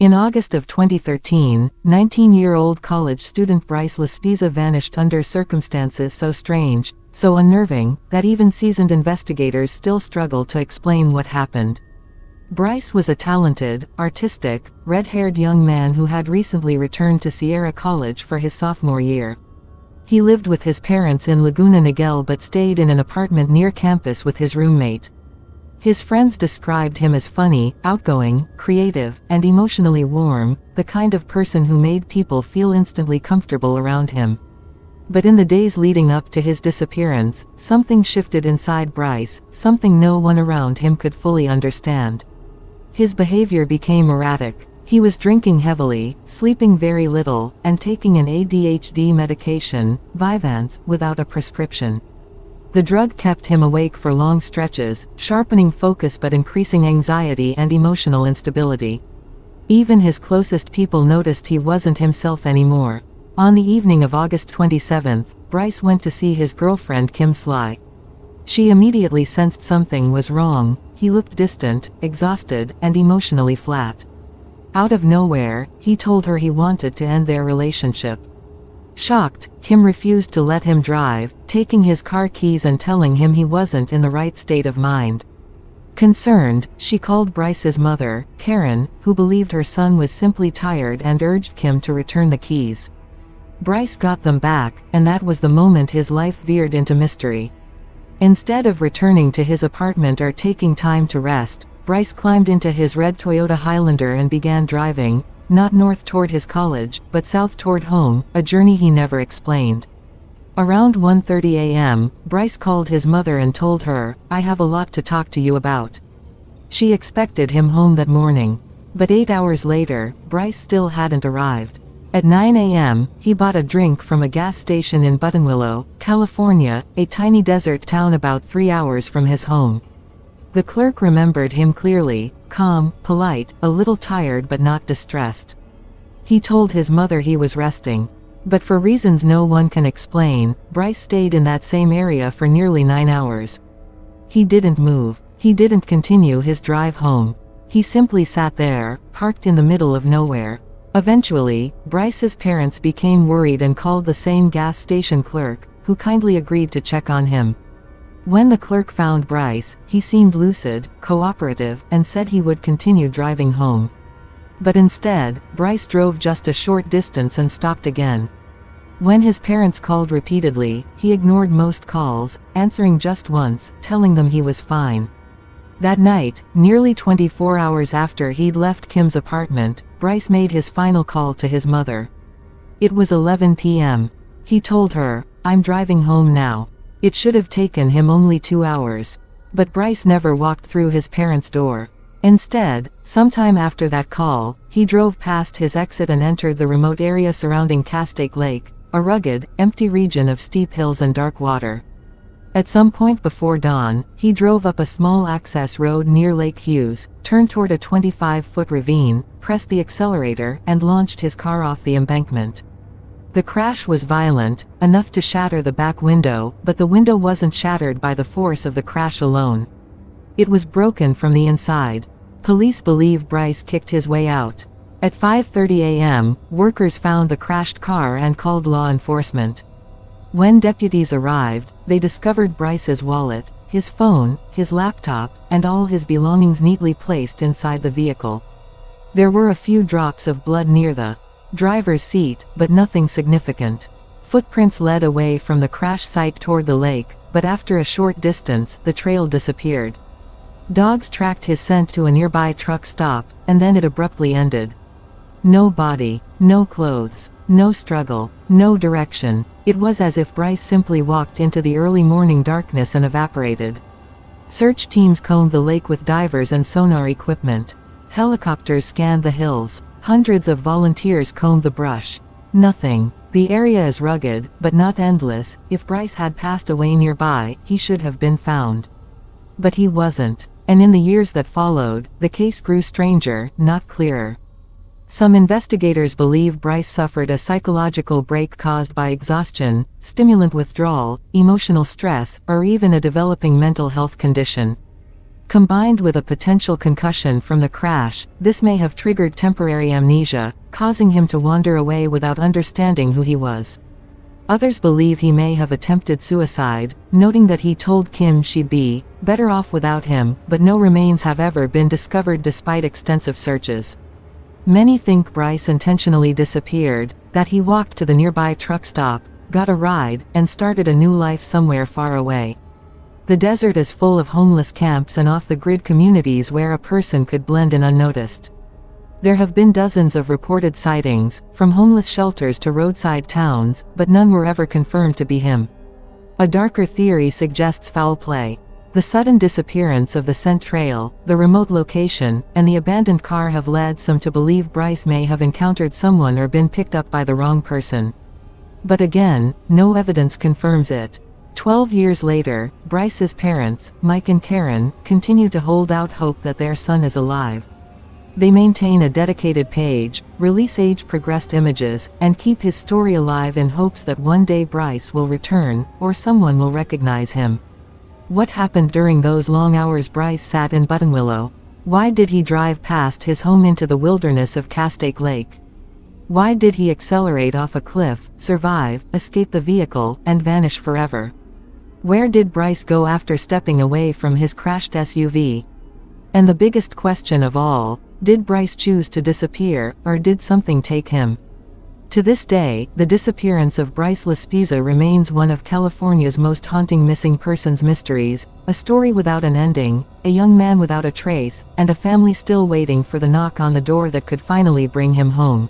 In August of 2013, 19-year-old college student Bryce Laspisa vanished under circumstances so strange, so unnerving, that even seasoned investigators still struggle to explain what happened. Bryce was a talented, artistic, red-haired young man who had recently returned to Sierra College for his sophomore year. He lived with his parents in Laguna Niguel but stayed in an apartment near campus with his roommate. His friends described him as funny, outgoing, creative, and emotionally warm, the kind of person who made people feel instantly comfortable around him. But in the days leading up to his disappearance, something shifted inside Bryce, something no one around him could fully understand. His behavior became erratic. He was drinking heavily, sleeping very little, and taking an ADHD medication, Vyvanse, without a prescription. The drug kept him awake for long stretches, sharpening focus but increasing anxiety and emotional instability. Even his closest people noticed he wasn't himself anymore. On the evening of August 27th, Bryce went to see his girlfriend Kim Sly. She immediately sensed something was wrong. He looked distant, exhausted, and emotionally flat. Out of nowhere, he told her he wanted to end their relationship. Shocked, Kim refused to let him drive, taking his car keys and telling him he wasn't in the right state of mind. Concerned, she called Bryce's mother, Karen, who believed her son was simply tired and urged Kim to return the keys. Bryce got them back, and that was the moment his life veered into mystery. Instead of returning to his apartment or taking time to rest, Bryce climbed into his red Toyota Highlander and began driving, not north toward his college, but south toward home, a journey he never explained. Around 1:30 a.m., Bryce called his mother and told her, "I have a lot to talk to you about." She expected him home that morning. But 8 hours later, Bryce still hadn't arrived. At 9 a.m., he bought a drink from a gas station in Buttonwillow, California, a tiny desert town about 3 hours from his home. The clerk remembered him clearly, calm, polite, a little tired but not distressed. He told his mother he was resting. But for reasons no one can explain, Bryce stayed in that same area for nearly 9 hours. He didn't move. He didn't continue his drive home. He simply sat there, parked in the middle of nowhere. Eventually, Bryce's parents became worried and called the same gas station clerk, who kindly agreed to check on him. When the clerk found Bryce, he seemed lucid, cooperative, and said he would continue driving home. But instead, Bryce drove just a short distance and stopped again. When his parents called repeatedly, he ignored most calls, answering just once, telling them he was fine. That night, nearly 24 hours after he'd left Kim's apartment, Bryce made his final call to his mother. It was 11 p.m. He told her, "I'm driving home now." It should have taken him only 2 hours. But Bryce never walked through his parents' door. Instead, sometime after that call, he drove past his exit and entered the remote area surrounding Castaic Lake, a rugged, empty region of steep hills and dark water. At some point before dawn, he drove up a small access road near Lake Hughes, turned toward a 25-foot ravine, pressed the accelerator, and launched his car off the embankment. The crash was violent, enough to shatter the back window, but the window wasn't shattered by the force of the crash alone. It was broken from the inside. Police believe Bryce kicked his way out. At 5:30 a.m., workers found the crashed car and called law enforcement. When deputies arrived, they discovered Bryce's wallet, his phone, his laptop, and all his belongings neatly placed inside the vehicle. There were a few drops of blood near the driver's seat, but nothing significant. Footprints led away from the crash site toward the lake, but after a short distance, the trail disappeared. Dogs tracked his scent to a nearby truck stop, and then it abruptly ended. No body, no clothes, no struggle, no direction. It was as if Bryce simply walked into the early morning darkness and evaporated. Search teams combed the lake with divers and sonar equipment. Helicopters scanned the hills. Hundreds of volunteers combed the brush. Nothing. The area is rugged, but not endless. If Bryce had passed away nearby, he should have been found. But he wasn't. And in the years that followed, the case grew stranger, not clearer. Some investigators believe Bryce suffered a psychological break caused by exhaustion, stimulant withdrawal, emotional stress, or even a developing mental health condition. Combined with a potential concussion from the crash, this may have triggered temporary amnesia, causing him to wander away without understanding who he was. Others believe he may have attempted suicide, noting that he told Kim she'd be better off without him, but no remains have ever been discovered despite extensive searches. Many think Bryce intentionally disappeared, that he walked to the nearby truck stop, got a ride, and started a new life somewhere far away. The desert is full of homeless camps and off-the-grid communities where a person could blend in unnoticed. There have been dozens of reported sightings, from homeless shelters to roadside towns, but none were ever confirmed to be him. A darker theory suggests foul play. The sudden disappearance of the scent trail, the remote location, and the abandoned car have led some to believe Bryce may have encountered someone or been picked up by the wrong person. But again, no evidence confirms it. 12 years later, Bryce's parents, Mike and Karen, continue to hold out hope that their son is alive. They maintain a dedicated page, release age-progressed images, and keep his story alive in hopes that one day Bryce will return, or someone will recognize him. What happened during those long hours Bryce sat in Buttonwillow? Why did he drive past his home into the wilderness of Castaic Lake? Why did he accelerate off a cliff, survive, escape the vehicle, and vanish forever? Where did Bryce go after stepping away from his crashed SUV? And the biggest question of all, did Bryce choose to disappear, or did something take him? To this day, the disappearance of Bryce Laspisa remains one of California's most haunting missing persons mysteries, a story without an ending, a young man without a trace, and a family still waiting for the knock on the door that could finally bring him home.